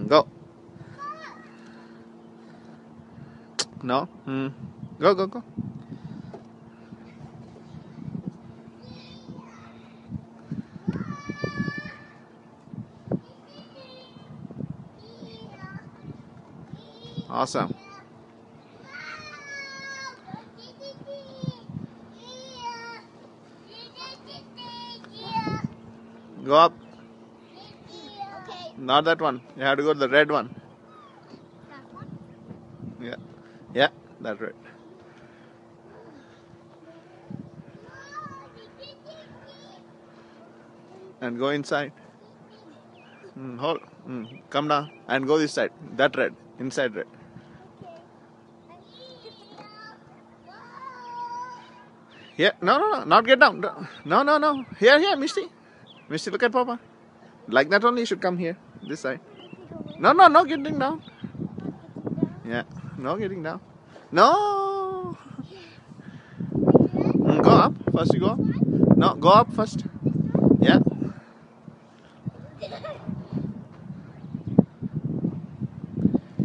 Go. No. Go, go, go. Awesome. Go up. Not that one. You have to go to the red one. Yeah. Yeah, that's right. And go inside. Hold. Come down and go this side. That red. Inside red. Yeah. No, no, no. Not get down. No, no, no. Here, here, Misty. Misty, look at Papa. Like that only you should come here. This side. No, no, no getting down. Yeah. No getting down. No. Go up. First you go up. No, go up first. Yeah.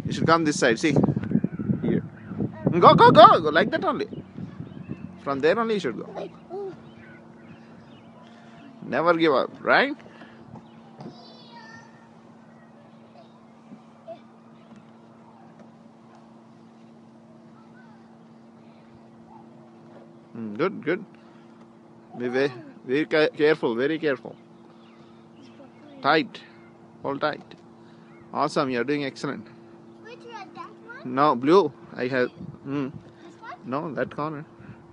You should come this side. See. Here. Go, go, go. Go like that only. From there only you should go. Never give up, right? Good, good. Be very careful, very careful. Tight. Hold tight. Awesome, you're doing excellent. Which red? That one? No, blue. I have. This one? No, that corner.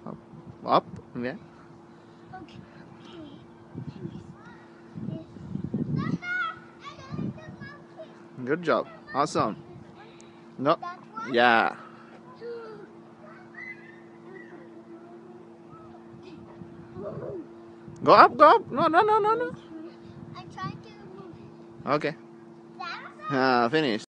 Up. Up. Yeah. Okay. Good job. Awesome. No. That one? Yeah. Go up, go up. No, no, no, no, no. I'm trying to move. Okay. That one? Finish.